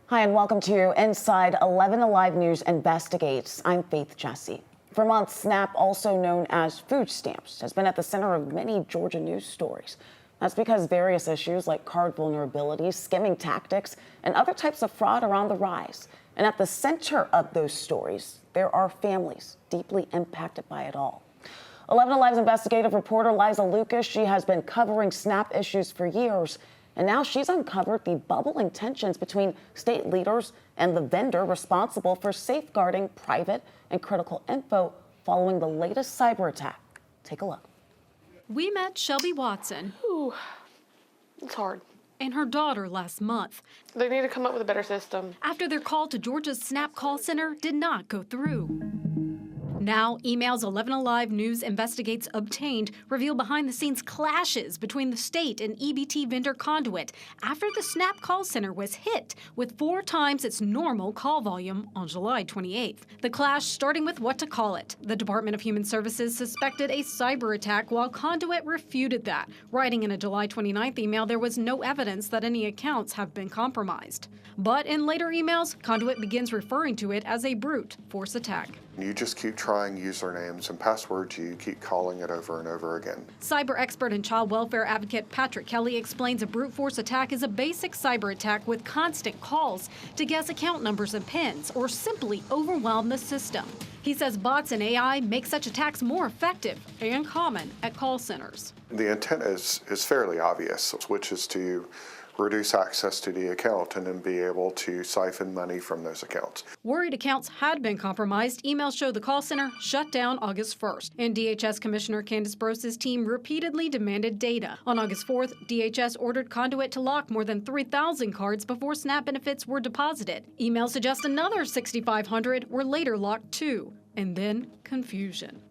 Hi, and welcome to Inside 11Alive News Investigates. I'm Faith Jesse. For months, SNAP, also known as food stamps, has been at the center of many Georgia news stories. That's because various issues like card vulnerabilities, skimming tactics, and other types of fraud are on the rise. And at the center of those stories, there are families deeply impacted by it all. 11Alive's investigative reporter Liza Lucas, she has been covering SNAP issues for years. And now she's uncovered the bubbling tensions between state leaders and the vendor responsible for safeguarding private and critical info following the latest cyber attack. Take a look. We met Shelby Watson. Ooh, it's hard. And her daughter last month. They need to come up with a better system. After their call to Georgia's SNAP call center did not go through. Now, emails 11Alive News Investigates obtained reveal behind-the-scenes clashes between the state and EBT vendor Conduit after the SNAP call center was hit with 4 times its normal call volume on July 28th. The clash starting with what to call it. The Department of Human Services suspected a cyber attack while Conduit refuted that, writing in a July 29th email there was no evidence that any accounts have been compromised. But in later emails, Conduit begins referring to it as a brute force attack. You just keep trying usernames and passwords, you keep calling it over and over again. Cyber expert and child welfare advocate Patrick Kelly explains a brute force attack is a basic cyber attack with constant calls to guess account numbers and PINs or simply overwhelm the system. He says bots and AI make such attacks more effective and common at call centers. The intent is fairly obvious, which is to reduce access to the account and then be able to siphon money from those accounts. Worried accounts had been compromised. Emails show the call center shut down August 1st. And DHS Commissioner Candace Bros's team repeatedly demanded data. On August 4th, DHS ordered Conduit to lock more than 3,000 cards before SNAP benefits were deposited. Emails suggest another 6,500 were later locked too. And then confusion.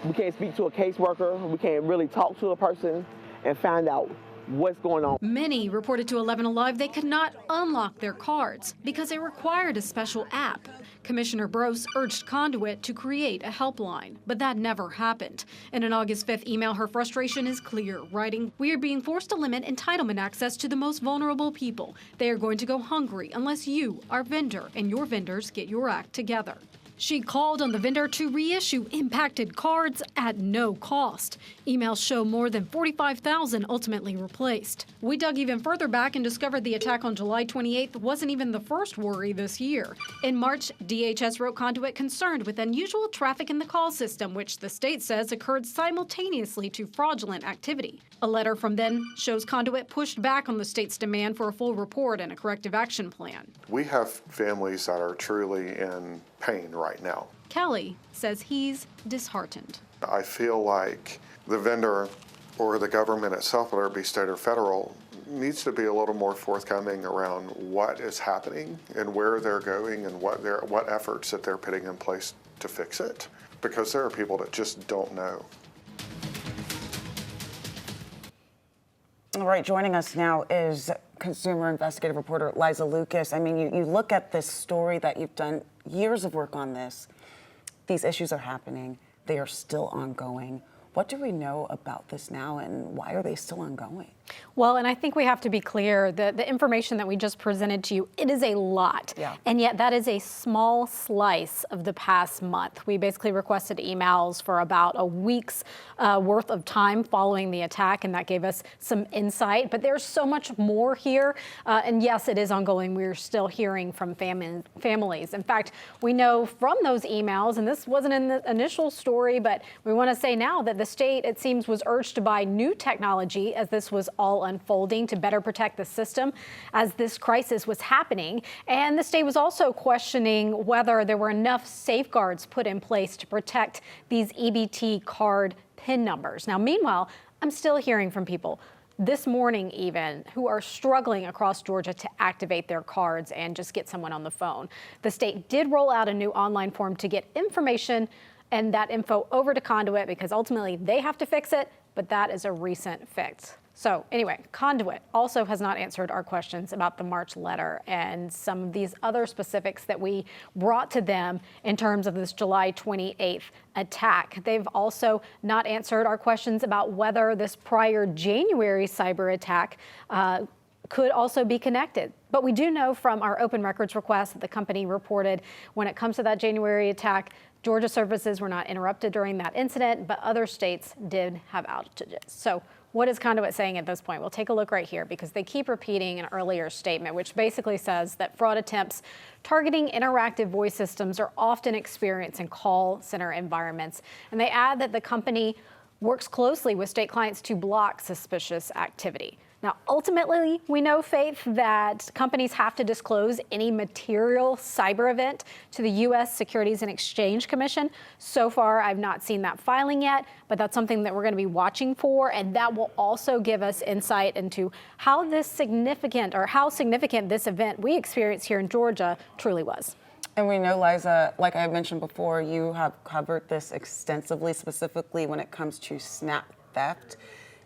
We can't speak to a caseworker. We can't really talk to a person and find out what's going on. Many reported to 11Alive they could not unlock their cards because it required a special app. Commissioner Bros urged Conduit to create a helpline, but that never happened. In an August 5th email, her frustration is clear, writing, "We are being forced to limit entitlement access to the most vulnerable people. They are going to go hungry unless you, our vendor, and your vendors get your act together." She called on the vendor to reissue impacted cards at no cost. Emails show more than 45,000 ultimately replaced. We dug even further back and discovered the attack on July 28th wasn't even the first worry this year. In March, DHS wrote Conduit concerned with unusual traffic in the call system, which the state says occurred simultaneously to fraudulent activity. A letter from then shows Conduit pushed back on the state's demand for a full report and a corrective action plan. We have families that are truly in pain right now. Kelly says he's disheartened. I feel like the vendor or the government itself, whether it be state or federal, needs to be a little more forthcoming around what is happening and where they're going and what efforts that they're putting in place to fix it, because there are people that just don't know. All right, joining us now is consumer investigative reporter Liza Lucas. I mean, you look at this story that you've done years of work on this. These issues are happening. They are still ongoing. What do we know about this now, and why are they still ongoing? Well, and I think we have to be clear that the information that we just presented to you, it is a lot. Yeah. And yet that is a small slice of the past month. We basically requested emails for about a week's worth of time following the attack, and that gave us some insight. But there's so much more here. And yes, it is ongoing. We're still hearing from families. In fact, we know from those emails, and this wasn't in the initial story, but we want to say now that the state, it seems, was urged to buy new technology as this was all unfolding to better protect the system as this crisis was happening. And the state was also questioning whether there were enough safeguards put in place to protect these EBT card PIN numbers. Now, meanwhile, I'm still hearing from people this morning even who are struggling across Georgia to activate their cards and just get someone on the phone. The state did roll out a new online form to get information and that info over to Conduit because ultimately they have to fix it, but that is a recent fix. So anyway, Conduit also has not answered our questions about the March letter and some of these other specifics that we brought to them in terms of this July 28th attack. They've also not answered our questions about whether this prior January cyber attack could also be connected. But we do know from our open records request that the company reported when it comes to that January attack, Georgia services were not interrupted during that incident, but other states did have outages. So what is Conduit saying at this point? We'll take a look right here because they keep repeating an earlier statement, which basically says that fraud attempts targeting interactive voice systems are often experienced in call center environments. And they add that the company works closely with state clients to block suspicious activity. Now, ultimately, we know, Faith, that companies have to disclose any material cyber event to the U.S. Securities and Exchange Commission. So far, I've not seen that filing yet, but that's something that we're going to be watching for, and that will also give us insight into how significant this event we experienced here in Georgia truly was. And we know, Liza, like I mentioned before, you have covered this extensively, specifically when it comes to SNAP theft.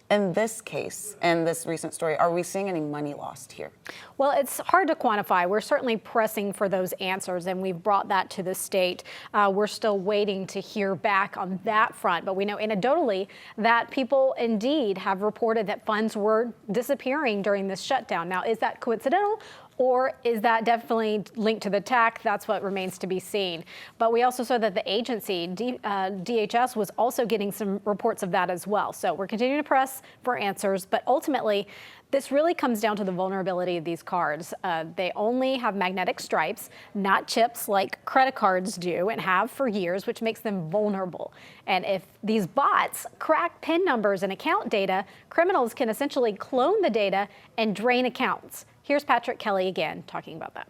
In this case, and this recent story, are we seeing any money lost here? Well, it's hard to quantify. We're certainly pressing for those answers, and we've brought that to the state. We're still waiting to hear back on that front. But we know anecdotally that people indeed have reported that funds were disappearing during this shutdown. Now, is that coincidental? Or is that definitely linked to the attack? That's what remains to be seen. But we also saw that the agency, DHS, was also getting some reports of that as well. So we're continuing to press for answers. But ultimately, this really comes down to the vulnerability of these cards. They only have magnetic stripes, not chips like credit cards do and have for years, which makes them vulnerable. And if these bots crack PIN numbers and account data, criminals can essentially clone the data and drain accounts. Here's Patrick Kelly again talking about that.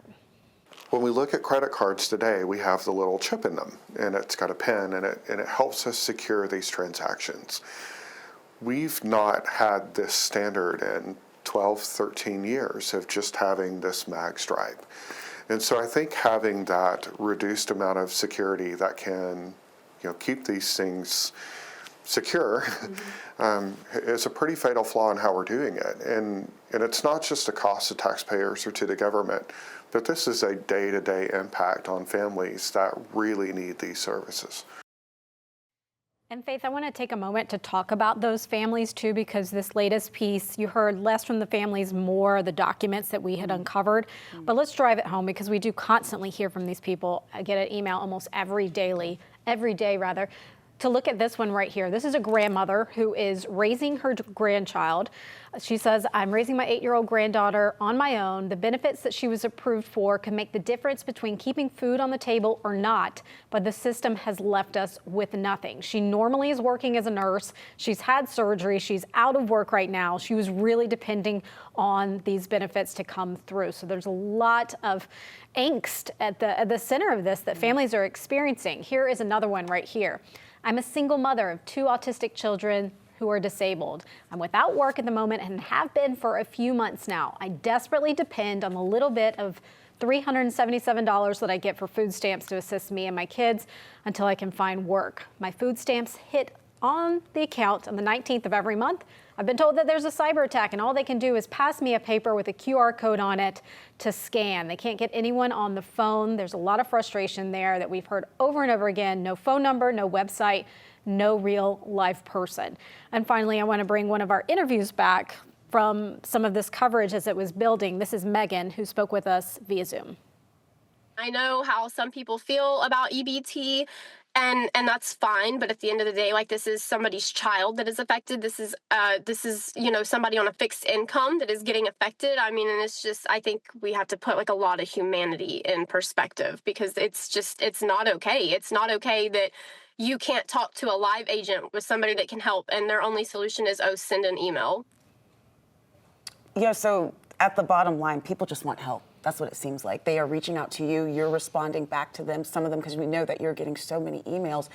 When we look at credit cards today, we have the little chip in them, and it's got a pin, and it helps us secure these transactions. We've not had this standard in 12, 13 years of just having this mag stripe. And so I think having that reduced amount of security that can, keep these things secure is a pretty fatal flaw in how we're doing it. And it's not just a cost to taxpayers or to the government, but this is a day-to-day impact on families that really need these services. And Faith, I want to take a moment to talk about those families too, because this latest piece, you heard less from the families, more the documents that we had uncovered. But let's drive it home because we do constantly hear from these people. I get an email almost every day, to look at this one right here. This is a grandmother who is raising her grandchild. She says, I'm raising my 8-year-old granddaughter on my own. The benefits that she was approved for can make the difference between keeping food on the table or not, but the system has left us with nothing. She normally is working as a nurse. She's had surgery. She's out of work right now. She was really depending on these benefits to come through. So there's a lot of angst at the center of this that families are experiencing. Here is another one right here. I'm a single mother of 2 autistic children who are disabled. I'm without work at the moment and have been for a few months now. I desperately depend on the little bit of $377 that I get for food stamps to assist me and my kids until I can find work. My food stamps hit on the account on the 19th of every month. I've been told that there's a cyber attack and all they can do is pass me a paper with a QR code on it to scan. They can't get anyone on the phone. There's a lot of frustration there that we've heard over and over again. No phone number, no website, no real live person. And finally, I want to bring one of our interviews back from some of this coverage as it was building. This is Megan, who spoke with us via Zoom. I know how some people feel about EBT, and that's fine. But at the end of the day, this is somebody's child that is affected. This is somebody on a fixed income that is getting affected. I mean, and it's just, I think we have to put a lot of humanity in perspective because it's not okay. It's not okay that you can't talk to a live agent with somebody that can help, and their only solution is, send an email. Yeah, so at the bottom line, people just want help. That's what it seems like. They are reaching out to you. You're responding back to them, some of them, because we know that you're getting so many emails.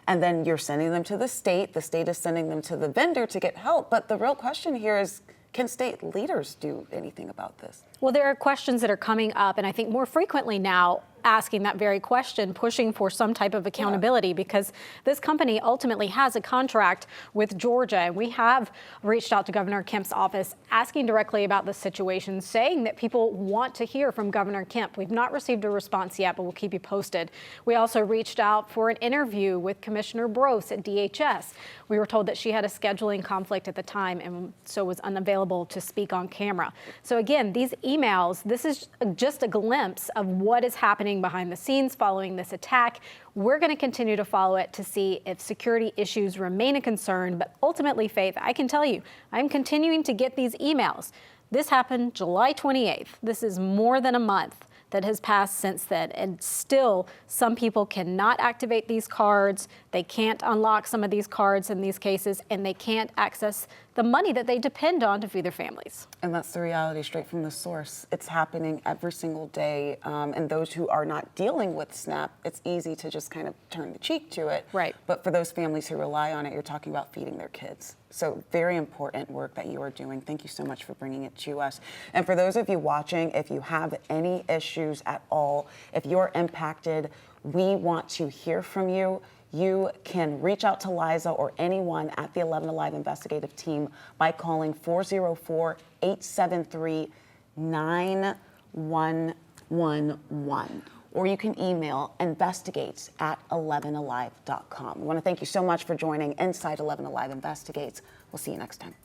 And then you're sending them to the state. The state is sending them to the vendor to get help. But the real question here is, can state leaders do anything about this? Well, there are questions that are coming up, and I think more frequently now, asking that very question, pushing for some type of accountability, because this company ultimately has a contract with Georgia. And we have reached out to Governor Kemp's office asking directly about the situation, saying that people want to hear from Governor Kemp. We've not received a response yet, but we'll keep you posted. We also reached out for an interview with Commissioner Brose at DHS. We were told that she had a scheduling conflict at the time and so was unavailable to speak on camera. So again, these emails, this is just a glimpse of what is happening behind the scenes following this attack. We're going to continue to follow it to see if security issues remain a concern. But ultimately, Faith, I can tell you, I'm continuing to get these emails. This happened July 28th. This is more than a month that has passed since then. And still, some people cannot activate these cards. They can't unlock some of these cards in these cases, and they can't access the money that they depend on to feed their families. And that's the reality straight from the source. It's happening every single day. And those who are not dealing with SNAP, it's easy to just kind of turn the cheek to it. Right. But for those families who rely on it, you're talking about feeding their kids. So very important work that you are doing. Thank you so much for bringing it to us. And for those of you watching, if you have any issues at all, if you're impacted, we want to hear from you. You can reach out to Liza or anyone at the 11Alive investigative team by calling 404-873-9111. Or you can email investigates@11alive.com. I want to thank you so much for joining Inside 11Alive Investigates. We'll see you next time.